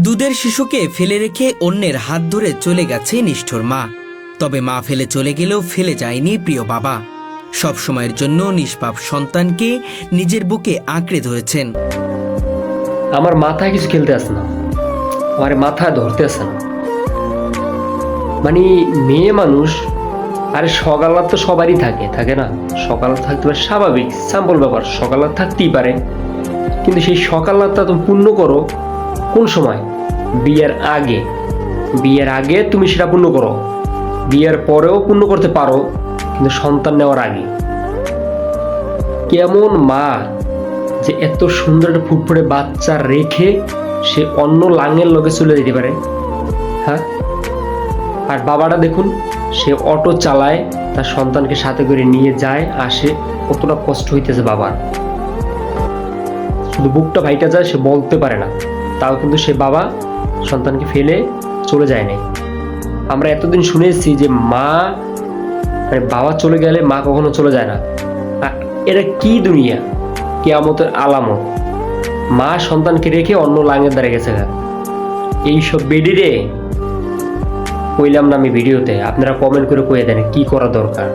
দুধের শিশুকে ফেলে রেখে অন্যের হাত ধরে চলে গেছে নিষ্ঠুর মা। তবে মা ফেলে চলে গেলেও ফেলে যায়নি প্রিয় বাবা। সব সময়ের জন্য নিষ্পাপ সন্তানকে নিজের বুকে আঁকড়ে ধরেছেন। আমার মাথায় কিছু খেলতে আসে না, আমার মাথায় ধরতে আসে না। মানে মেয়ে মানুষ, আরে সকালাত তো সবারই থাকে না? সকালাত থাকতে পারে, স্বাভাবিক সিম্পল ব্যাপার, সকালাত থাকতেই পারে। কিন্তু সেই সকালাতটা তুমি পূর্ণ করো কোন সময়? বিয়ের আগে। বিয়ের আগে তুমি সেটা পূর্ণ করো, বিয়ের পরেও পূর্ণ করতে পারো, কিন্তু সন্তান নেওয়ার আগে। কেমন মা যে এত সুন্দর একটা ফুটফুটে বাচ্চা রেখে সে অন্য লাঙের লোকে চলে যেতে পারে? হ্যাঁ। আর বাবাটা দেখুন, সে অটো চালায়, তার সন্তানকে সাথে করে নিয়ে যায় আসে, কতটা কষ্ট হইতেছে বাবার। শুধু বুকটা ভাইটা যায়, সে বলতে পারে না, তাও কিন্তু সে বাবা সন্তানকে ফেলে চলে যায় নাই। আমরা এতদিন শুনেছি যে মা মানে বাবা চলে গেলে মা কখনো চলে যায় না। এটা কি দুনিয়া, কিয়ামতের আলামত। মা সন্তানকে রেখে অন্য লাঙের দ্বারে গেছে। এইসব বেডিরে কইলাম না আমি ভিডিওতে, আপনারা কমেন্ট করে কয়ে দেন কি করা দরকার।